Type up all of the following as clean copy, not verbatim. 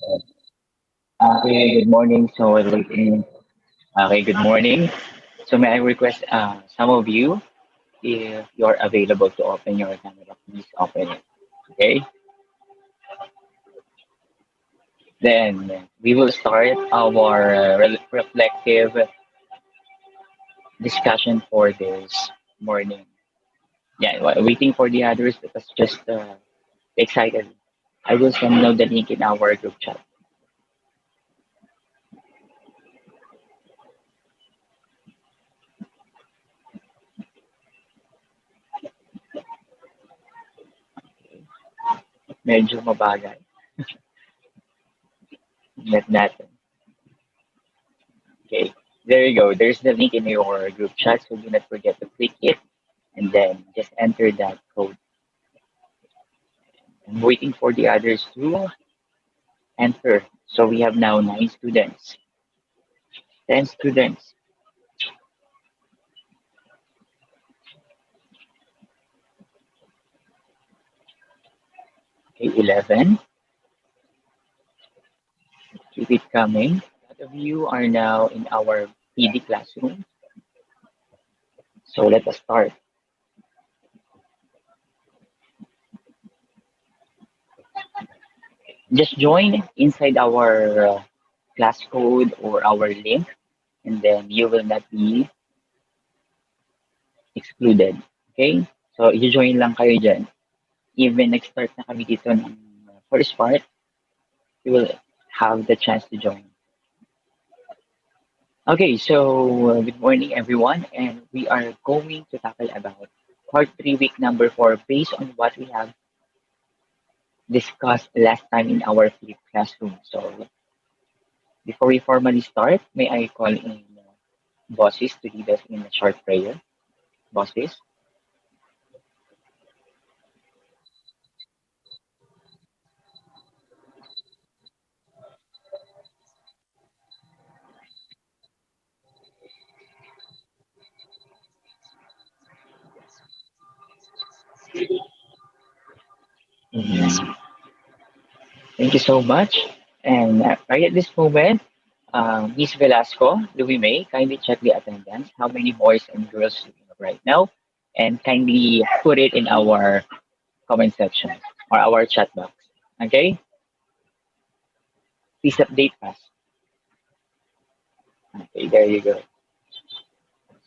Okay, good morning. Okay, good morning. So may I request some of you, if you're available to open your camera, please open it. Okay. Then we will start our reflective discussion for this morning. Yeah, waiting for the others because just excited. I will send now the link in our group chat. Medyo mabagal. Net natin. Okay. There you go. There's the link in your group chat, so do not forget to click it and then just enter that code. I'm waiting for the others to enter. So we have now 9 students, 10 students. Okay, 11. Keep it coming. A lot of you are now in our PD classroom. So let us start. Just join inside our class code or our link, and then you will not be excluded. Okay? So, i-join lang kayo dyan. Even nag-start na kami dito ng first part, you will have the chance to join. Okay, so good morning everyone, and we are going to tackle about part 3, week number 4, based on what we have discussed last time in our flip classroom. So before we formally start, may I call in bosses to lead us in a short prayer? Bosses? Mhm. Thank you so much. And right at this moment, Miss Velasco, Louis May, kindly check the attendance. How many boys and girls do we have right now? And kindly put it in our comment section or our chat box. Okay? Please update us. Okay, there you go.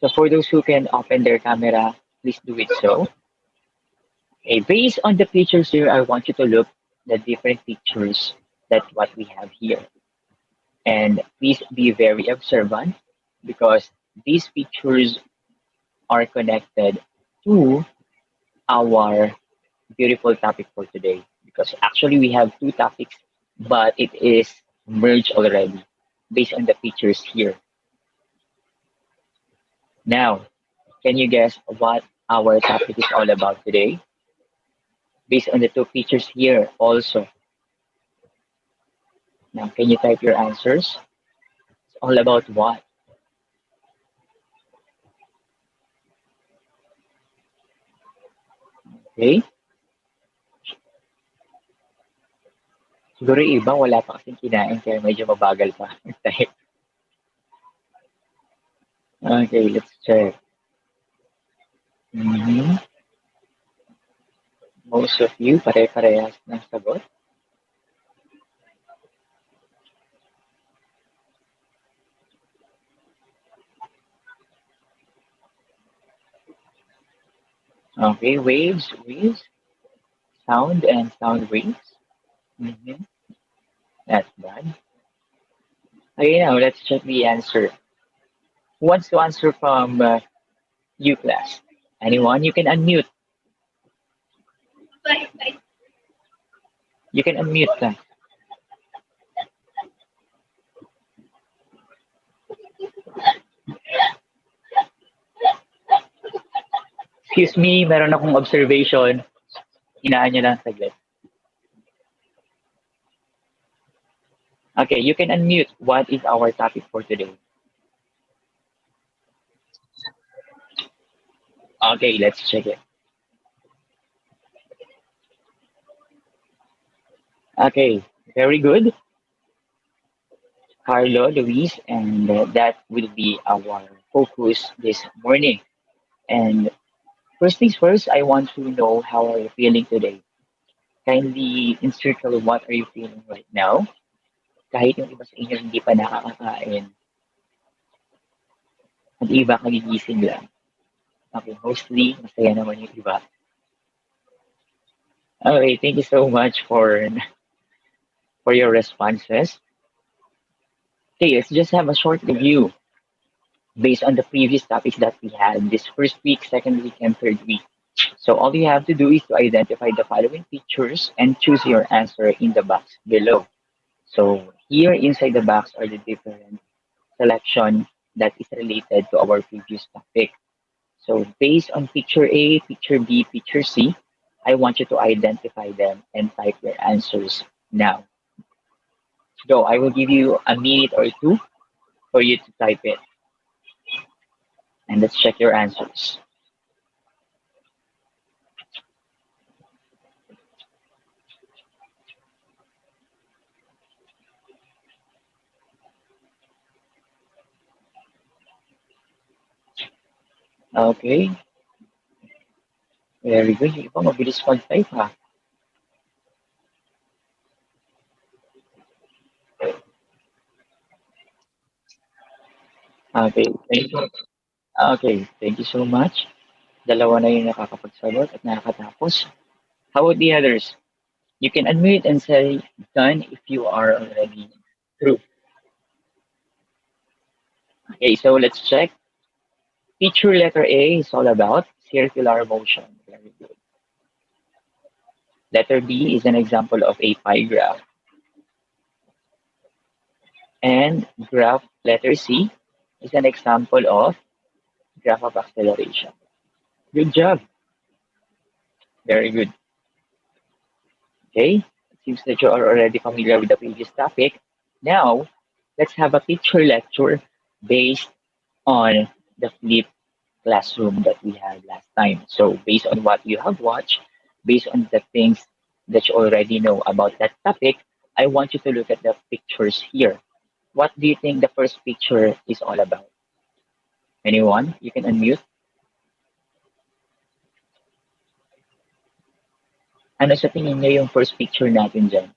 So for those who can open their camera, please do it so. Okay, based on the pictures here, I want you to look the different pictures that what we have here. And please be very observant because these pictures are connected to our beautiful topic for today. Because actually we have two topics, but it is merged already based on the pictures here. Now, can you guess what our topic is all about today? Based on the two pictures here also. Now, can you type your answers? It's all about what? Okay? Siguro yung iba wala pa kasing kinain kaya medyo mabagal pa. Type. Okay, let's check. Mhm. Most of you, pare-parehas ng sagot. Okay, waves, sound and sound waves. Mhm. That's bad. Okay, now let's check the answer. Who wants to answer from you, class? Anyone? You can unmute. You can unmute, class. Excuse me, meron akong observation. Hinaan nyo lang saglit. Okay, you can unmute. What is our topic for today? Okay, let's check it. Okay, very good. Carlo, Luis, and that will be our focus this morning. And first things first, I want to know how are you feeling today? Kindly encircle what are you feeling right now. Kahit yung iba sa inyo hindi pa nakakakain, ang iba kagigising lang. Okay, mostly masaya naman yung iba. Okay, thank you so much for your responses. Okay, let's just have a short review based on the previous topics that we had this first week, second week, and third week. So all you have to do is to identify the following pictures and choose your answer in the box below. So here inside the box are the different selection that is related to our previous topic. So based on picture A, picture B, picture C, I want you to identify them and type your answers now. So I will give you a minute or two for you to type it. And let's check your answers. Okay, very good. Yung iba mabilis mag-type ha. Okay, thank you. Okay, thank you so much. Dalawa na yung nakakapagsagot at nakakatapos. How about the others? You can unmute and say done if you are already through. Okay, so let's check. Picture letter A is all about circular motion. Very good. Letter B is an example of a pie graph. And graph letter C is an example of graph of acceleration. Good job. Very good. Okay, it seems that you are already familiar with the previous topic. Now, let's have a picture lecture based on the flip classroom that we had last time. So, based on what you have watched, based on the things that you already know about that topic, I want you to look at the pictures here. What do you think the first picture is all about? Anyone? You can unmute. Ano sa tingin niyo yung first picture natin dyan?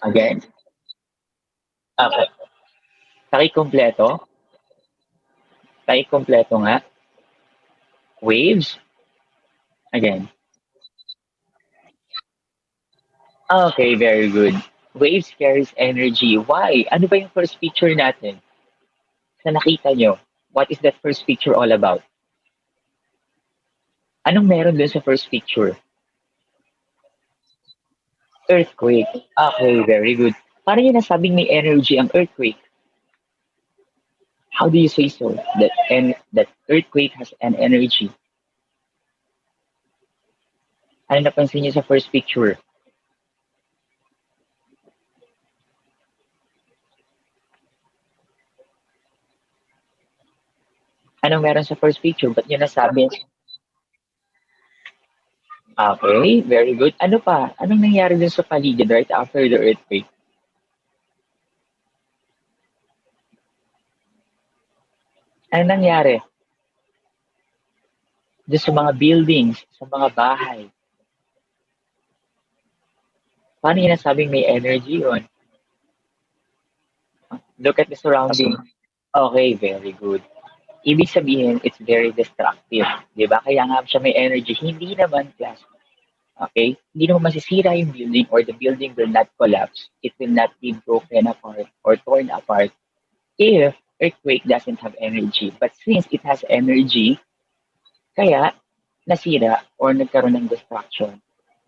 Again? Okay. Pakikompleto. Pakikompleto nga. Waves. Again. Okay, very good. Waves carries energy. Why? Ano ba yung first picture natin? Sa nakita nyo, what is that first picture all about? Anong meron dun sa first picture? Earthquake. Okay, very good. Paano nyo nasabing may energy ang earthquake? How do you say so? That earthquake has an energy. Ano napansin nyo sa first picture? Anong meron sa first picture? Ba't nyo nasabi? Okay, very good. Ano pa? Anong nangyari dun sa paligid right after the earthquake? Ano nangyari? Dun sa mga buildings, sa mga bahay. Paano nyo nasabing may energy yun? Look at the surrounding. Okay, very good. Ibig sabihin, it's very destructive. Di ba? Kaya nga siya may energy. Hindi naman class. Okay? Hindi naman masisira yung building or the building will not collapse. It will not be broken apart or torn apart if earthquake doesn't have energy. But since it has energy, kaya nasira or nagkaroon ng destruction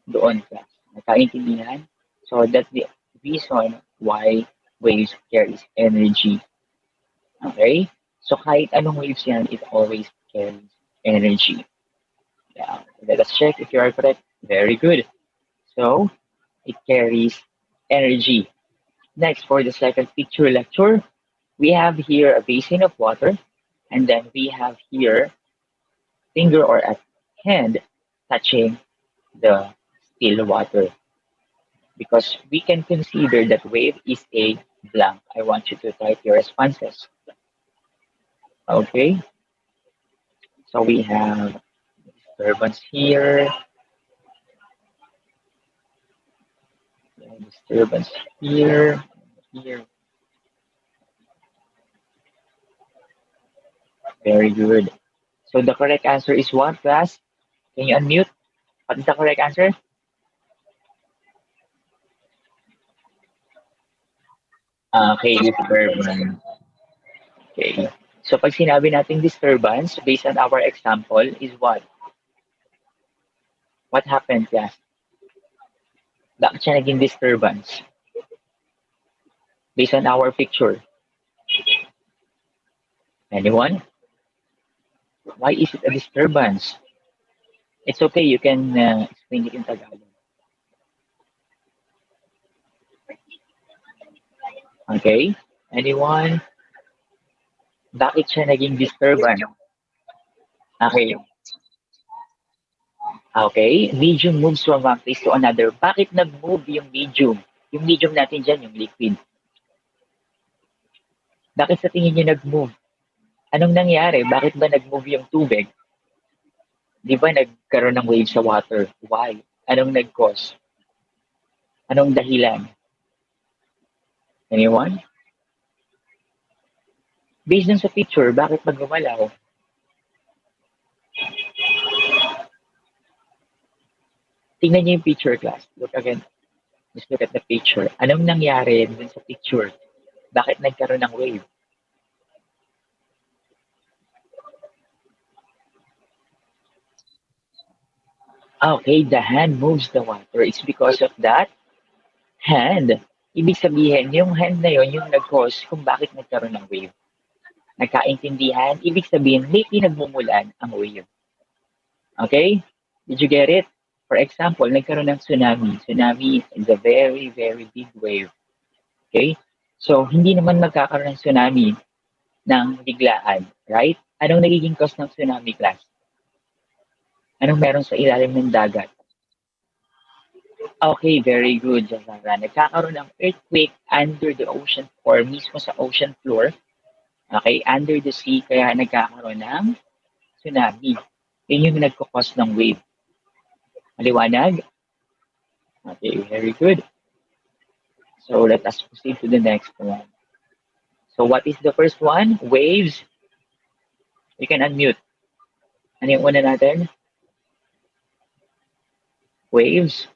doon class. Nakaintindihan? So that's the reason why waves carries energy. Okay? So kahit anong waves yan, it always carries energy. Yeah. Let us check if you are correct. Very good. So it carries energy. Next, for the second picture lecture, we have here a basin of water, and then we have here finger or a hand touching the still water. because we can consider that wave is a blank. I want you to type your responses. Okay, so we have disturbance here, disturbance here, here. Very good. So the correct answer is what, class? Can you unmute? What is the correct answer? Okay, disturbance. Okay. So pag sinabi natin disturbance, based on our example, is what? What happened, class? Bakit siya naging disturbance? Based on our picture. Anyone? Why is it a disturbance? It's okay, you can explain it in Tagalog. Okay? Anyone? Bakit siya naging disturbance? Okay. Okay. Medium moves from one place to another. Bakit nag-move yung medium? Yung medium natin dyan, yung liquid. Bakit sa tingin niyo nag-move? Anong nangyari? Bakit ba nag-move yung tubig? Di ba nagkaroon ng wave sa water? Why? Anong nag-cause? Anong dahilan? Anyone? Based dun sa picture, bakit pag gumalaw? Tingnan niyo yung picture, class. Look again. Just look at the picture. Anong nangyari dun sa picture? Bakit nagkaroon ng wave? Okay, the hand moves the water. It's because of that hand. Ibig sabihin, yung hand na yon yung nag-cause kung bakit nagkaroon ng wave. Nagkaintindihan? Ibig sabihin, may pinagmumulan ang wave. Okay? Did you get it? For example, nagkaroon ng tsunami. Tsunami is a very, very big wave. Okay? So, hindi naman magkakaroon ng tsunami ng biglaan. Right? Anong nagiging cause ng tsunami, class? Anong meron sa ilalim ng dagat? Okay, very good, Jazara. Nagkakaroon ng earthquake under the ocean or mismo sa ocean floor. Okay, under the sea, kaya nagkakaroon ng tsunami. Yun yung nagkakos ng wave. Maliwanag? Okay, very good. So let us proceed to the next one. So what is the first one? Waves. You can unmute. Ano yung una natin? Waves.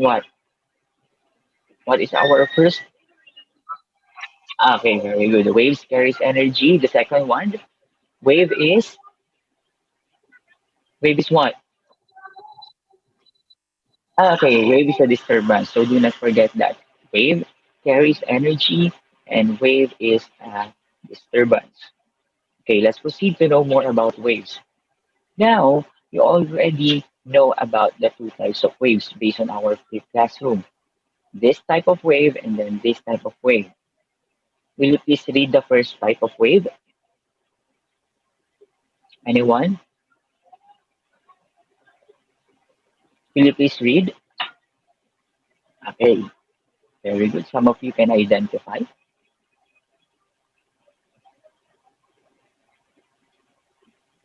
What? What is our first? Okay, very good. Waves carries energy. The second one, wave is what? Okay, wave is a disturbance. So do not forget that. Wave carries energy and wave is a disturbance. Okay, let's proceed to know more about waves. Now, you already know about the two types of waves based on our flip classroom. This type of wave and then this type of wave. Will you please read the first type of wave? Anyone? Will you please read? Okay, very good. Some of you can identify.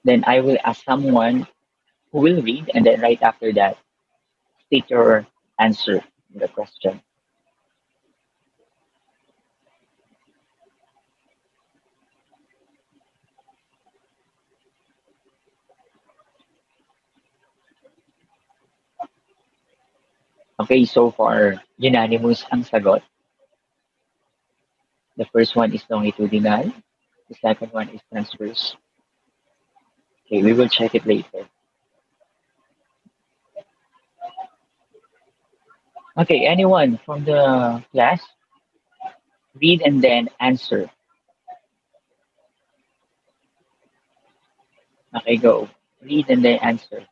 Then I will ask someone who will read, and then right after that, state your answer to the question. Okay, so far, unanimous ang sagot. The first one is longitudinal. The second one is transverse. Okay, we will check it later. Okay, anyone from the class? Read and then answer. Okay, go. Read and then answer.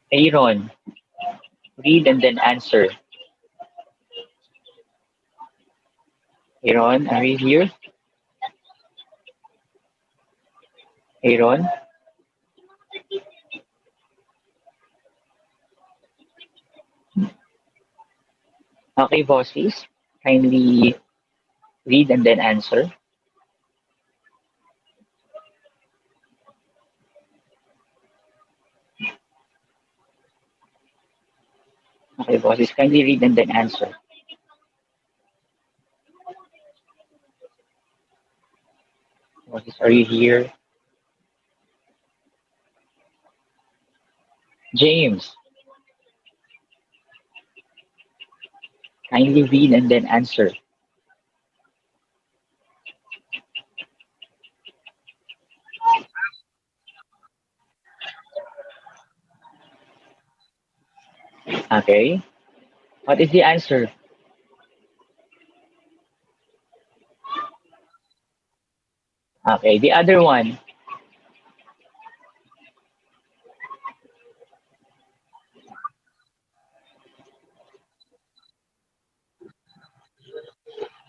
Aaron, read and then answer. Aaron, are you here? Aaron? Okay, bosses. Kindly read and then answer. Okay, bosses. Kindly read and then answer. Bosses, are you here? James, kindly read and then answer. Okay. What is the answer? Okay, the other one.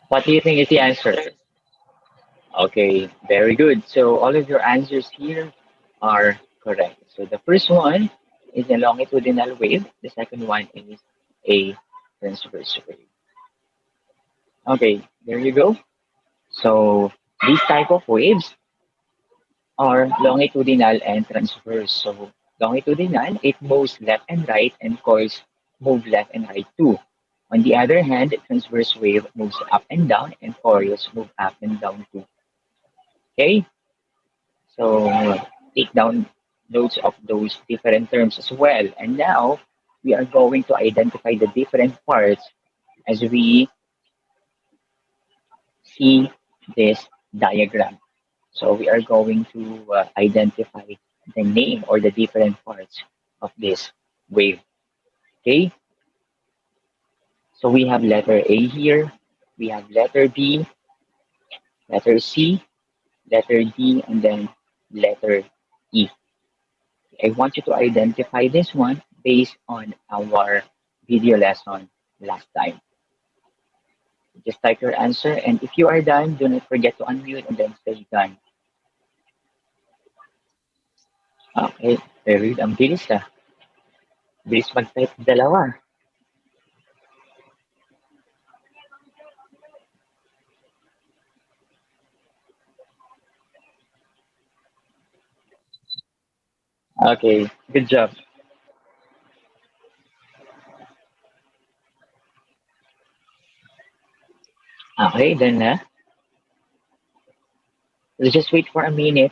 What do you think is the answer? Okay, very good. So all of your answers here are correct. So the first one is a longitudinal wave. The second one is a transverse wave. Okay, there you go. So these type of waves are longitudinal and transverse. So longitudinal, it moves left and right, and coils move left and right too. On the other hand, transverse wave moves up and down, and coils move up and down too. Okay, so take down notes of those different terms as well. And now we are going to identify the different parts as we see this diagram. So we are going to identify the name or the different parts of this wave. Okay, so we have letter A here, we have letter B, letter C, letter D, and then letter E. I want you to identify this one based on our video lesson last time. Just type your answer, and if you are done, do not forget to unmute and then say done. Okay, very good. Ang bilis ah. Bilis mag-type dalawa. Okay, good job. Okay, then let's just wait for a minute.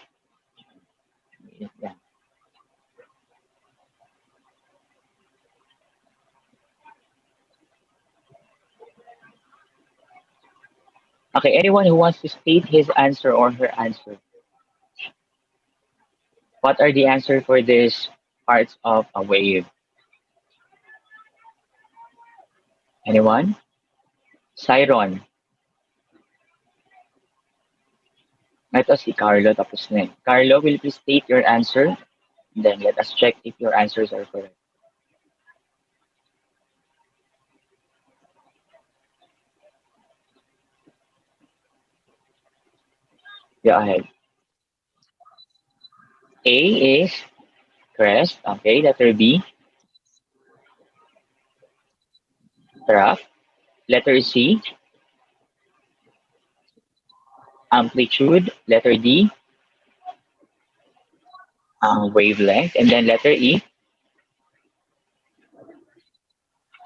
Yeah. Okay, anyone who wants to state his answer or her answer. What are the answer for this parts of a wave? Anyone? Siron. Ito si Carlo tapos na eh. Carlo, will you please state your answer? Then let us check if your answers are correct. Go ahead. A is crest. Okay, letter B, trough. Letter C, amplitude. Letter D, wavelength. And then letter E.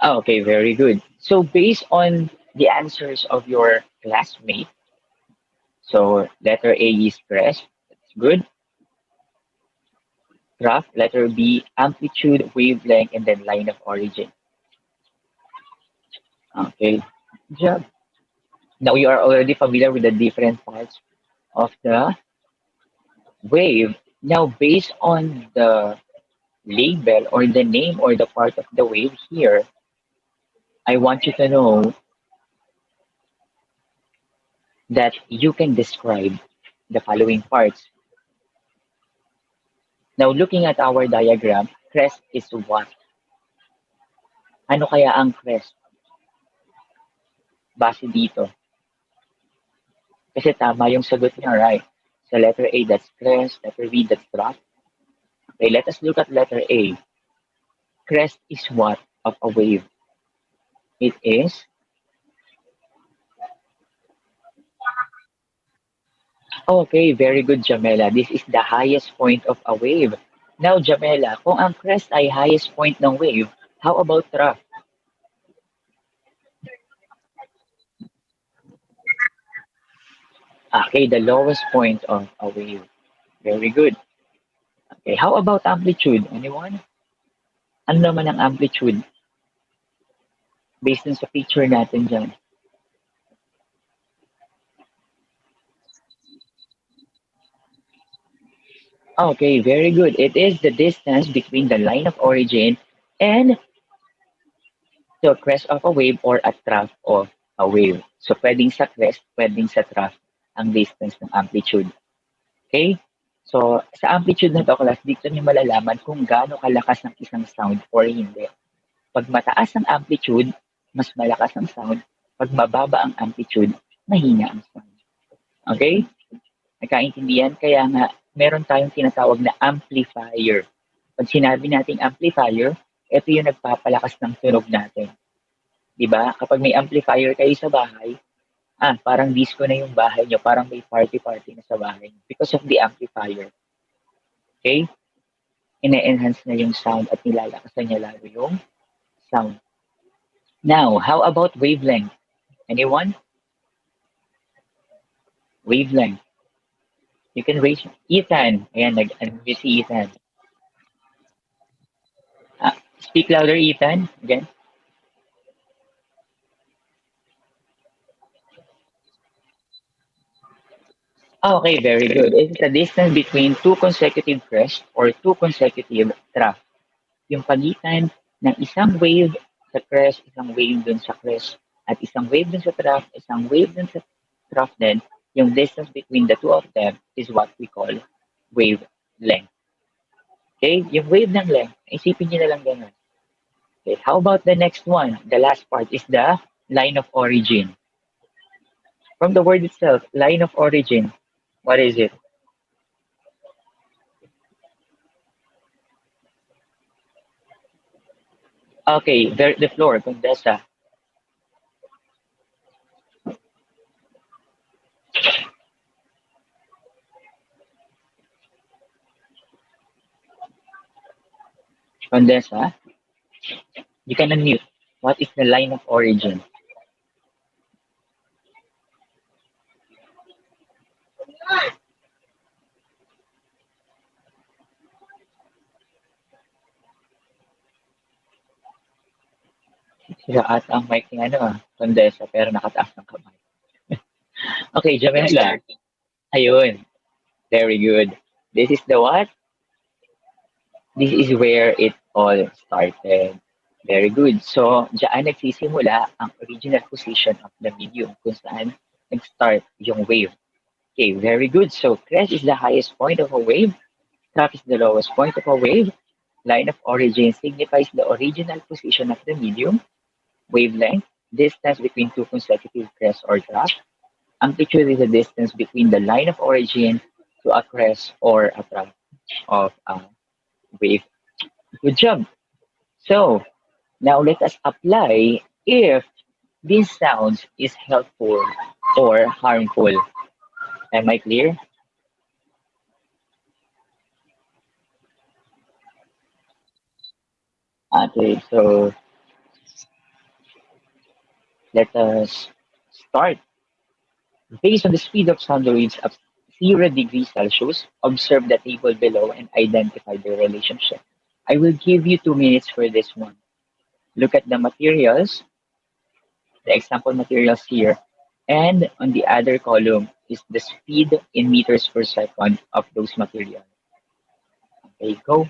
Okay, very good. So based on the answers of your classmate, so letter A is crest. That's good. Graph. Letter B, amplitude, wavelength, and then line of origin. Okay, good job. Now you are already familiar with the different parts of the wave. Now, based on the label or the name or the part of the wave here, I want you to know that you can describe the following parts. Now, looking at our diagram, crest is what? Ano kaya ang crest? Base dito. Kasi tama yung sagot niya, right? So letter A, that's crest. Letter B, that's trough. Okay, let us look at letter A. Crest is what of a wave? It is. Okay, very good, Jamela. This is the highest point of a wave. Now, Jamela, kung ang crest ay highest point ng wave, how about trough? Okay, the lowest point of a wave. Very good. Okay, how about amplitude? Anyone? Ano naman ang amplitude? Based dun sa picture natin dyan. Okay, very good. It is the distance between the line of origin and the crest of a wave or a trough of a wave. So, pwedeng sa crest, pwedeng sa trough ang distance ng amplitude. Okay? So, sa amplitude na to, class, dito niyo malalaman kung gaano kalakas ng isang sound or hindi. Pag mataas ang amplitude, mas malakas ang sound. Pag mababa ang amplitude, mahina ang sound. Okay? Nagkaintindihan? Kaya nga, meron tayong tinatawag na amplifier. Pag sinabi nating amplifier, ito yung nagpapalakas ng tunog natin. Diba? Kapag may amplifier kayo sa bahay, parang disco na yung bahay nyo, parang may party-party na sa bahay nyo because of the amplifier. Okay? Ine-enhance na yung sound at nilalakasan niya lalo yung sound. Now, how about wavelength? Anyone? Wavelength. You can raise Ethan. Ayan, nag-unmute si Ethan. Speak louder, Ethan. Again. Okay, very good. It's the distance between two consecutive crests or two consecutive trough. Yung pagitan ng isang wave sa crest, isang wave dun sa crest, at isang wave dun sa trough, isang wave dun sa trough din, yung distance between the two of them is what we call wave length. Okay? Yung wave ng length, isipin nyo na lang ganun. Okay, how about the next one? The last part is the line of origin. From the word itself, line of origin, what is it? Okay, the floor, Condesa. Condesa, you can unmute. What is the line of origin? Sira ata ang mic ni Condesa, pero nakataas ng kamay. Okay, Jamela. Ayun, very good. This is the what? This is where it all started. Very good. So, diyan nagsisimula ang original position of the medium kung saan nag-start yung wave. Okay, very good. So, crest is the highest point of a wave. Trough is the lowest point of a wave. Line of origin signifies the original position of the medium. Wavelength, distance between two consecutive crests or trough. Amplitude is the distance between the line of origin to a crest or a trough of a wave. Good job. So, now let us apply if these sounds is helpful or harmful. Am I clear? Okay, so let us start. Based on the speed of sound waves of 0 degrees Celsius, observe the table below and identify the relationship. I will give you 2 minutes for this one. Look at the materials, the example materials here, and on the other column is the speed in meters per second of those materials. Okay, go.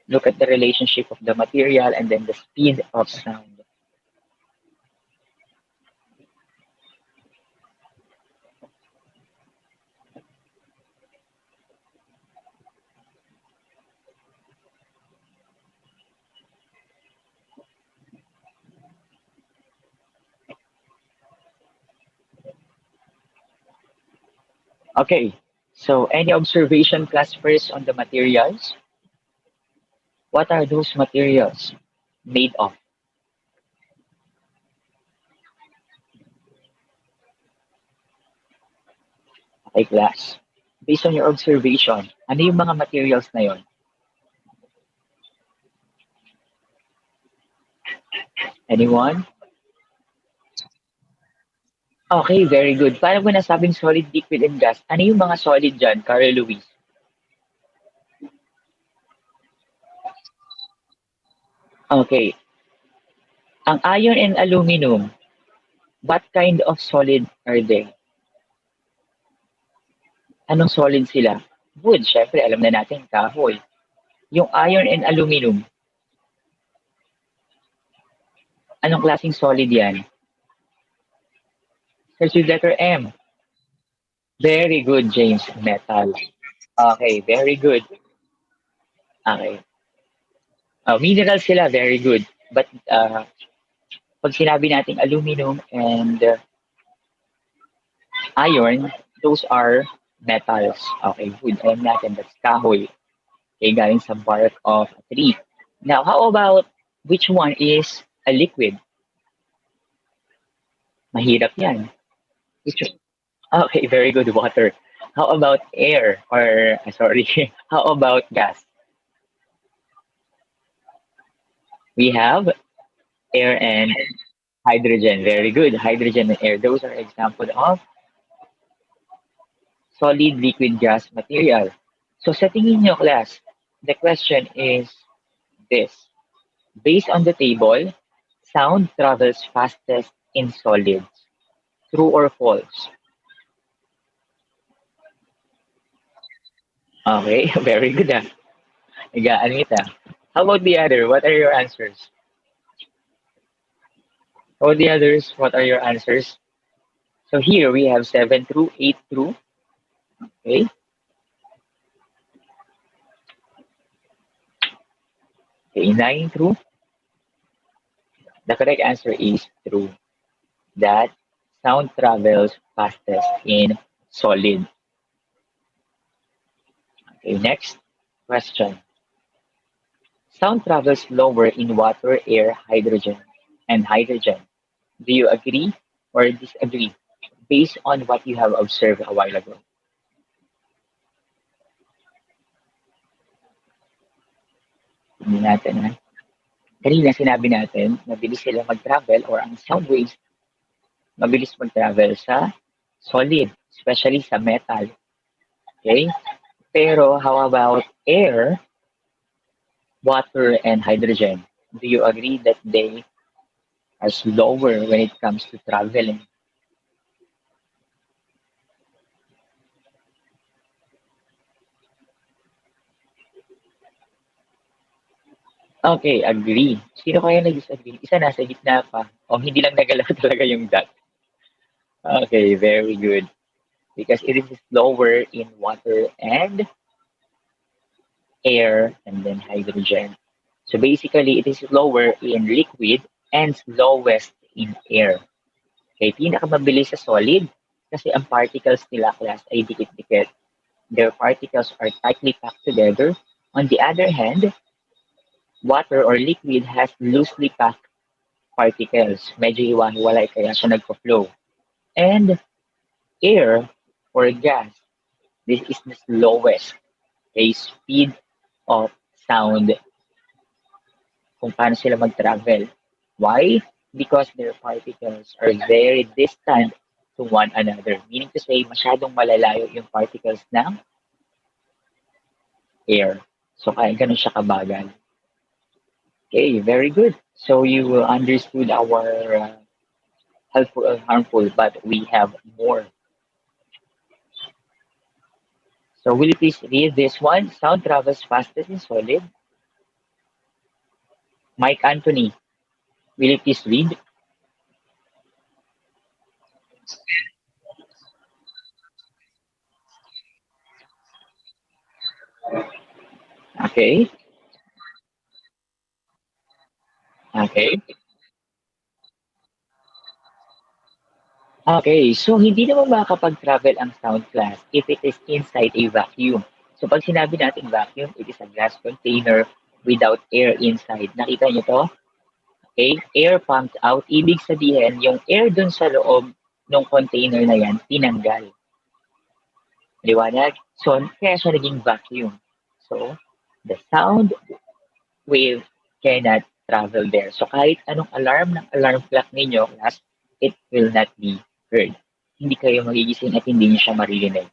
Look at the relationship of the material and then the speed of sound. Okay, so any observation class first on the materials? What are those materials made of? Okay, class. Based on your observation, ano yung mga materials na yon? Anyone? Okay, very good. Paano mo nasabing solid, liquid, and gas? Ano yung mga solid dyan, Carl Luis? Okay. Ang iron and aluminum, what kind of solid are they? Anong solid sila? Wood, syempre, alam na natin, kahoy. Yung iron and aluminum, anong klaseng solid yan? Starts with letter M. Very good, James. Metal. Okay, very good. Okay. Mineral sila, very good. But pag sinabi nating aluminum and iron, those are metals. Okay, wood. Alam natin, that's kahoy. Okay, galing sa bark of a tree. Now, how about which one is a liquid? Mahirap yan. Which one? Okay, very good. Water. How about air? Or, sorry, how about gas? We have air and hydrogen. Very good. Hydrogen and air. Those are examples of solid, liquid, gas material. So sa tingin nyo, class, the question is this. Based on the table, sound travels fastest in solids. True or false? Okay, very good. Nagaan kita. How about the other? What are your answers? How about the others? What are your answers? So here we have 7 true, 8 true. Okay, okay, 9 true. The correct answer is true. That sound travels fastest in solid. Okay, next question. Sound travels slower in water, air, hydrogen, and hydrogen. Do you agree or disagree based on what you have observed a while ago? Tingnan natin ha. Kanina sinabi natin, mabilis sila mag-travel or ang sound waves mabilis mag-travel sa solid, especially sa metal. Okay? Pero how about air, water, and hydrogen? Do you agree that they are slower when it comes to traveling? Okay, agree. Sino kaya nag-disagree? Isa nasa gitna pa. O hindi lang nagalaw talaga yung dot. Okay, very good. Because it is slower in water and air and then hydrogen. So basically, it is slower in liquid and slowest in air. Okay, pinakamabilis sa solid kasi ang particles nila class ay dikit-dikit. Their particles are tightly packed together. On the other hand, water or liquid has loosely packed particles. Medyo hiwa-hiwalay kaya siya nagpa-flow. And air or gas, this is the slowest speed of sound kung paano sila mag-travel. Why? Because their particles are very distant to one another. Meaning to say, masyadong malalayo yung particles ng air. So, kaya ganun siya kabagal. Okay, very good. So, you understood our helpful and harmful, but we have more. So, will you please read this one? Sound travels fastest in solid. Mike Anthony, will you please read? Okay, okay, Okay, so hindi naman makakapag-travel ang sound class if it is inside a vacuum. So pag sinabi natin vacuum, it is a glass container without air inside. Nakita niyo to? Okay, air pumped out. Ibig sabihin, yung air dun sa loob ng container na yan, tinanggal. Liwanag? So, kaya siya naging vacuum. So, the sound wave cannot travel there. So, kahit anong alarm ng alarm clock ninyo, class, it will not be heard. Hindi kayo magigising at hindi niyo siya maririnig.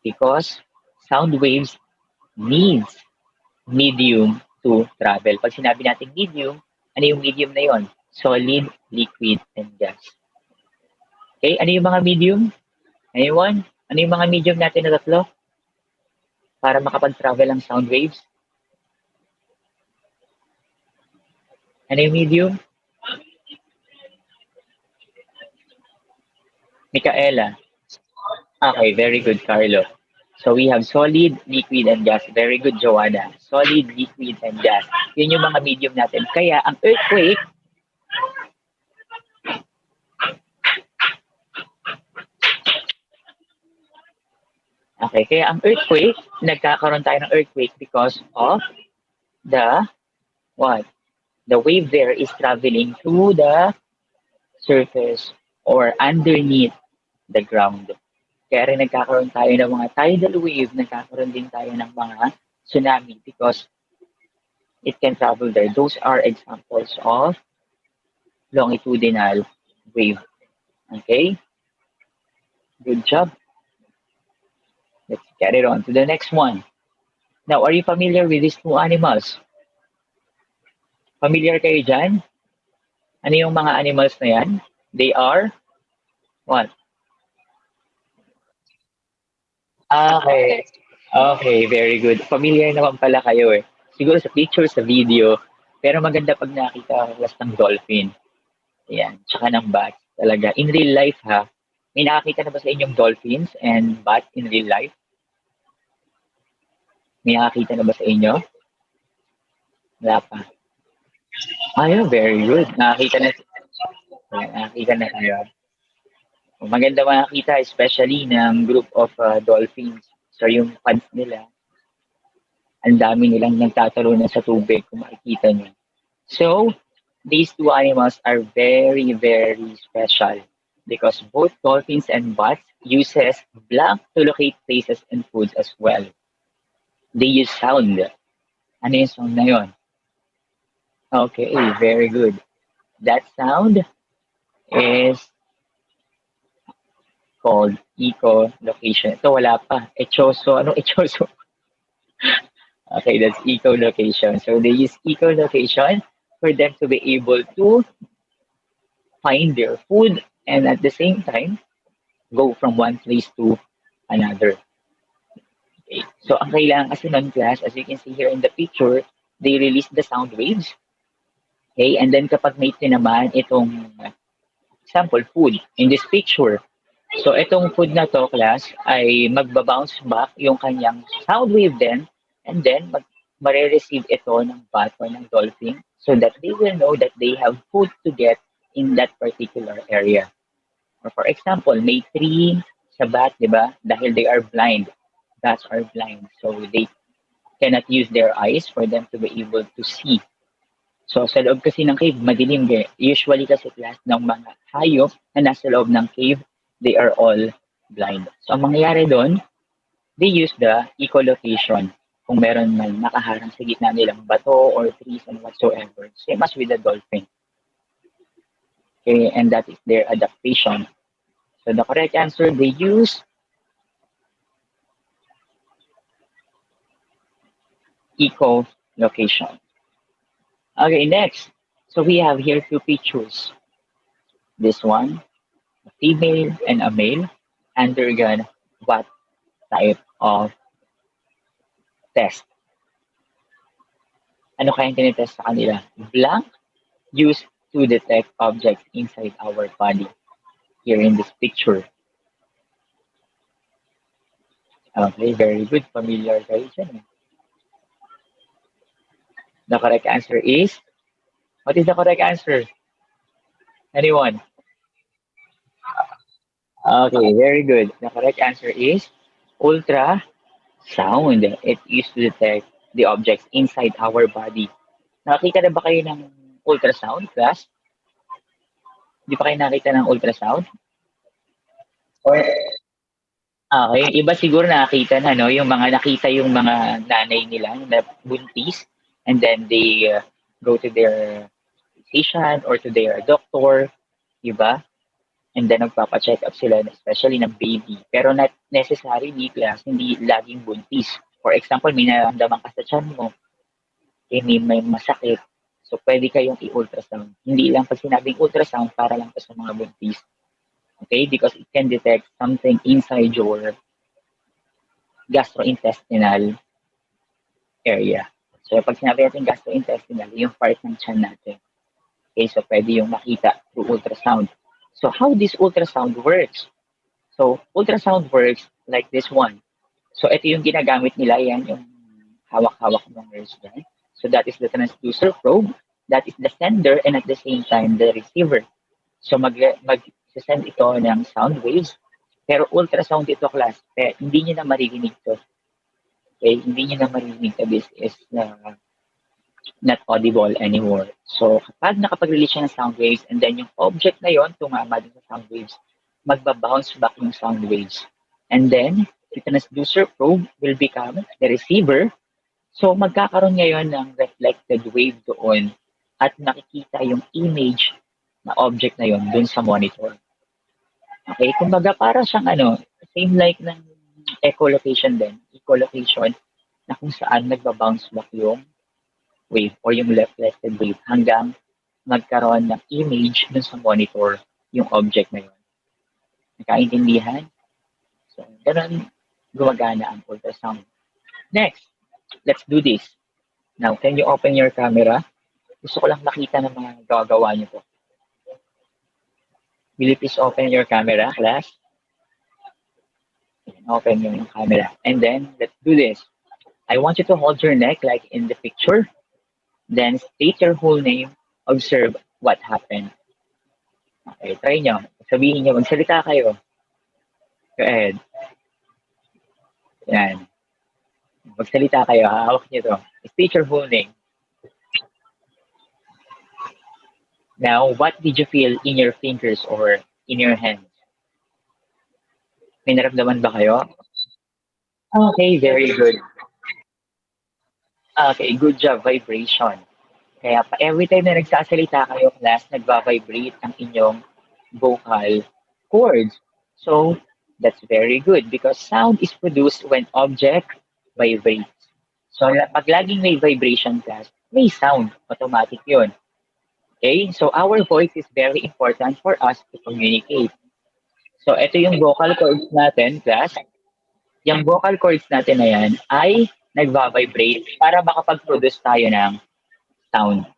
Because sound waves needs medium to travel. Pag sinabi natin medium, ano yung medium na yon? Solid, liquid, and gas. Okay, ano yung mga medium? Anyone? Ano yung mga medium natin na tatlo para makapag-travel ang sound waves? Ano yung medium? Micaela. Okay, very good, Carlo. So we have solid, liquid, and gas. Very good, Joanna. Solid, liquid, and gas. Yun yung mga medium natin. Kaya ang earthquake, okay, kaya ang earthquake, nagkakaroon tayo ng earthquake because of the, what? The wave there is traveling through the surface or underneath the ground. Kaya rin nagkakaroon tayo ng mga tidal wave, nagkakaroon din tayo ng mga tsunami because it can travel there. Those are examples of longitudinal wave. Okay? Good job. Let's get it on to the next one. Now, are you familiar with these two animals? Familiar kayo dyan? Ano yung mga animals na yan? They are what? Okay. Okay, very good. Familiar naman pala kayo eh. Siguro sa picture, sa video. Pero maganda pag nakita ka class ng dolphin. Ayan, tsaka ng bat. Talaga. In real life ha, may nakakita na ba sa inyong dolphins and bat in real life? May nakakita na ba sa inyo? Wala pa. Ayun, very good. Nakakita na kayo. Maganda makakita, especially ng group of dolphins. So yung pads nila, ang dami nilang nagtatalo na sa tubig kung makikita nyo. So, these two animals are very, very special because both dolphins and bats uses blank to locate places and foods as well. They use sound. Ano yung sound na yun? Okay, very good. That sound is called echolocation. Ito wala pa. Echoso. Anong echoso? Okay, that's echolocation. So they use echolocation for them to be able to find their food and at the same time go from one place to another. Okay. So ang kailangan kasi nun class, as you can see here in the picture, they release the sound waves. Okay, and then kapag may tinamaan itong example food in this picture, so itong food na to class ay magbabounce back yung kanyang sound wave din and then mare-receive ito ng bat or ng dolphin so that they will know that they have food to get in that particular area. Or for example, may tree sa bat, di ba? Dahil they are blind. Bats are blind. So they cannot use their eyes for them to be able to see. So sa loob kasi ng cave, madilim. Usually kasi class ng mga hayop na nasa loob ng cave, they are all blind. So ang mangyayari doon, they use the echolocation kung meron man nakaharang sa gitna nilang bato or trees and whatsoever. Same as with the dolphin. Okay, and that is their adaptation. So the correct answer, they use echolocation. Okay, next. So we have here two pictures. This one, a female and a male undergone what type of test? Ano kayang tinitest sa kanila? Blank used to detect objects inside our body. Here in this picture. Okay, very good. Familiar kayo dyan. The correct answer is, what is the correct answer? Anyone? Okay, very good. The correct answer is ultrasound. It is to detect the objects inside our body. Nakakita na ba kayo ng ultrasound, class? Di pa kayo nakita ng ultrasound? Or, okay, iba siguro nakakita na, no? Yung mga nakita yung mga nanay nila na buntis and then they go to their physician or to their doctor, di ba? And then magpapa-check up sila, especially ng baby. Pero not necessarily, class, hindi laging buntis. For example, may nararamdaman ka sa tiyan mo, may masakit. So, pwede kayong i-ultrasound. Hindi lang pag sinabing ultrasound, para lang to sa mga buntis. Okay? Because it can detect something inside your gastrointestinal area. So, pag sinabi natin gastrointestinal, yung part ng tiyan natin. Okay? So, pwede yung makita through ultrasound. So, how this ultrasound works? So, ultrasound works like this one. So, ito yung ginagamit nila, yan yung hawak-hawak ng nurse dyan. So, that is the transducer probe. That is the sender and at the same time, the receiver. So, mag-send ito ng sound waves. Pero ultrasound ito, class. Hindi nyo na maririnig to. Okay? Hindi nyo na maririnig to. This is not audible anymore. So, kapag nakapag-release siya ng sound waves and then yung object na yon tumama din sa sound waves, magbabounce back yung sound waves. And then, the transducer probe will become the receiver. So, magkakaroon ngayon ng reflected wave doon at nakikita yung image na object na yon dun sa monitor. Okay? Kumbaga, para siyang same like ng echolocation din. Echolocation na kung saan nagbabounce back yung wave or yung reflected wave hanggang magkaroon ng image dun sa monitor yung object na yun. Nakaintindihan? So, ganun gumagana ang ultrasound. Next, let's do this. Now, can you open your camera? Gusto ko lang makita ng mga gagawa niyo po. Will you please open your camera, class? Open yung camera. And then, let's do this. I want you to hold your neck like in the picture. Then, state your whole name. Observe what happened. Okay, try nyo. Sabihin nyo, magsalita kayo. Go ahead. Yan. Magsalita kayo, hahawak nyo to. State your whole name. Now, what did you feel in your fingers or in your hands? May naramdaman ba kayo? Okay, very good. Okay, good job, vibration. Kaya pa every time na nagsasalita kayo, class, nagva-vibrate ang inyong vocal cords. So, that's very good because sound is produced when object vibrates. So, pag laging may vibration, class, may sound. Automatic yun. Okay? So, our voice is very important for us to communicate. So, ito yung vocal cords natin, class. Yung vocal cords natin na yan ay nagva-vibrate para makapag-produce tayo ng sound.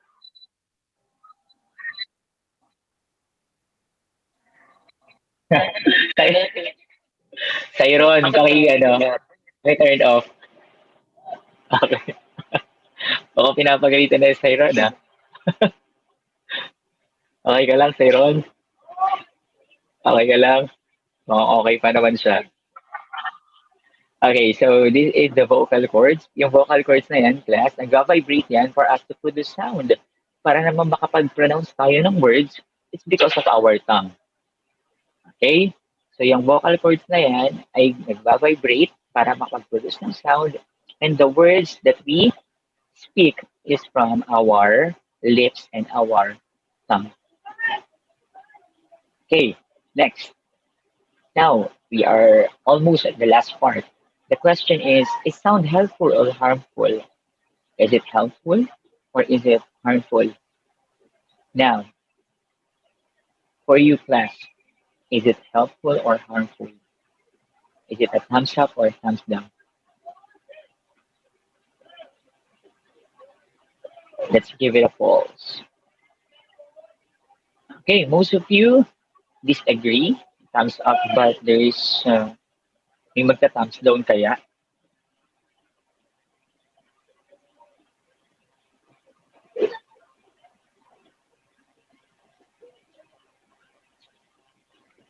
Tyron, may turn off. Okay. Ako pinapagalitan na si Tyron, ha? Okay ka lang, Tyron? Okay ka lang? Okay pa naman siya. Okay, so this is the vocal cords. Yung vocal cords na yan, class, nag-vibrate yan for us to produce sound. Para naman makapag-pronounce tayo ng words, it's because of our tongue. Okay? So yung vocal cords na yan ay nag-vibrate para makapag-produce ng sound. And the words that we speak is from our lips and our tongue. Okay, next. Now, we are almost at the last part. The question is sound helpful or harmful? Is it helpful or is it harmful? Now, for you, class, is it helpful or harmful? Is it a thumbs up or a thumbs down? Let's give it a pulse. Okay, most of you disagree, thumbs up, but there is may magta-thumbs down kaya.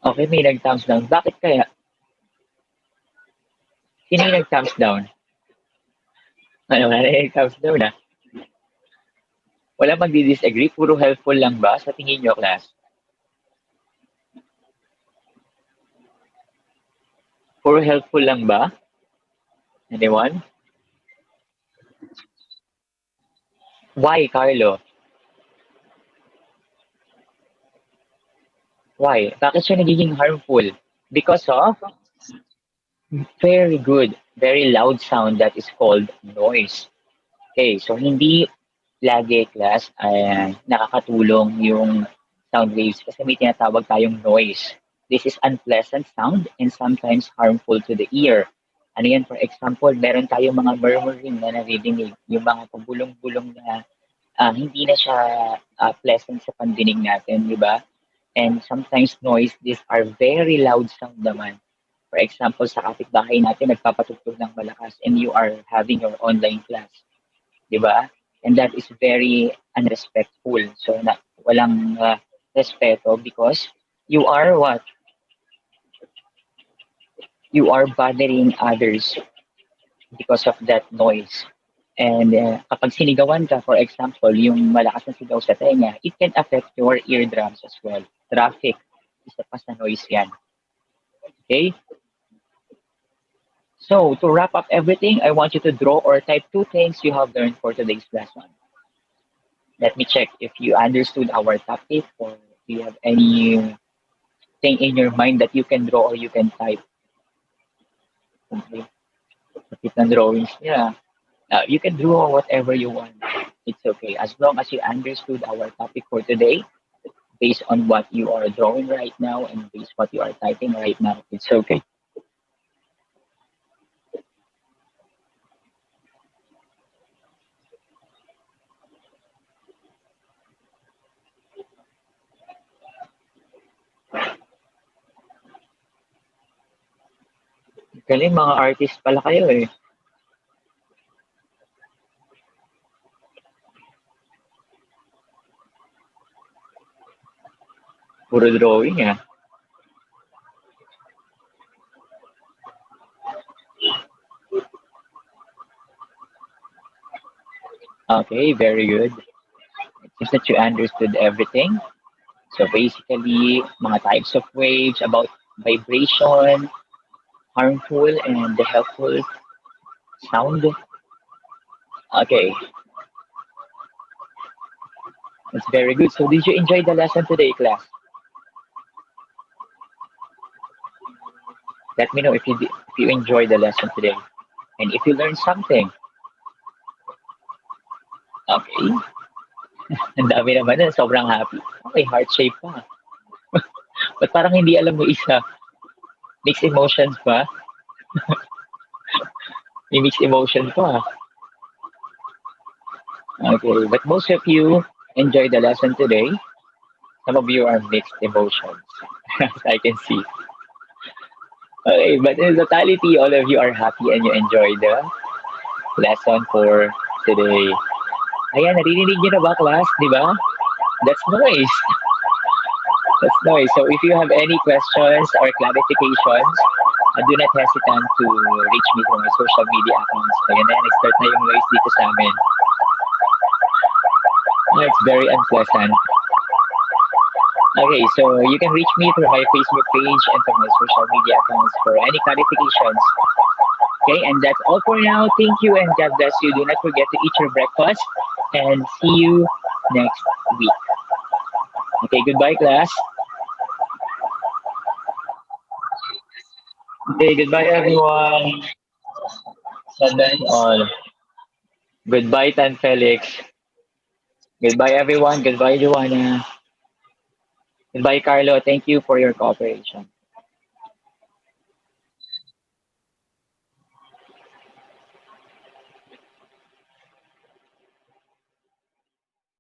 Okay, may nag-thumbs down. Bakit kaya? Sino yung nag-thumbs down? Ano, wala na yung thumbs down na. Wala magdi-disagree, puro helpful lang ba sa tingin nyo, class? Puro helpful lang ba? Anyone? Why, Carlo? Why? Bakit siya nagiging harmful? Because of very good, very loud sound that is called noise. Okay, so hindi lagi class ay nakakatulong yung sound waves kasi may tinatawag tayong noise. This is unpleasant sound and sometimes harmful to the ear. Ano yan, for example, meron tayong mga murmuring na naririnig, yung mga pabulong-bulong na hindi na siya pleasant sa pandinig natin, di ba? And sometimes noise, these are very loud sound naman. For example, sa kapitbahay natin, nagpapatugtog ng malakas and you are having your online class. Di ba? And that is very unrespectful. So, walang respeto because you are what? You are bothering others because of that noise. And kapag sinigawan ka, for example, yung malakas na sigaw sa tenga, it can affect your eardrums as well. Traffic, isa pa sa noise yan. Okay? So, to wrap up everything, I want you to draw or type two things you have learned for today's lesson. Let me check if you understood our topic or if you have anything in your mind that you can draw or you can type. Okay. Kapit ng drawings niya. You can draw whatever you want. It's okay. As long as you understood our topic for today, based on what you are drawing right now and based what you are typing right now, it's okay. Galing, mga artist pala kayo eh. Puro drawing ah. Okay, very good. It seems that you understood everything. So basically, mga types of waves about vibration, harmful and the helpful sound. Okay, that's very good. So did you enjoy the lesson today, class? Let me know if you enjoyed the lesson today and if you learned something. Okay, ang dami naman na, sobrang happy. Okay, heart shape pa. But parang hindi alam mo isa. Mixed emotions pa. May mixed emotion pa. Okay, but most of you enjoyed the lesson today. Some of you are mixed emotions, as I can see. Okay, but in totality, all of you are happy and you enjoyed the lesson for today. Ayan, naririnig niyo na ba, class? Di ba? That's noise. That's noise. So if you have any questions or clarifications, do not hesitate to reach me through my social media accounts. Ayan na, nag-start na yung noise dito sa amin. It's very unpleasant. Okay, so you can reach me through my Facebook page and through my social media accounts for any clarifications. Okay, and that's all for now. Thank you and God bless you. Do not forget to eat your breakfast and see you next week. Okay, goodbye, class. Okay, goodbye, everyone. Sadan all. Goodbye, Tan Felix. Goodbye, everyone. Goodbye, Joanna. Goodbye, Carlo. Thank you for your cooperation.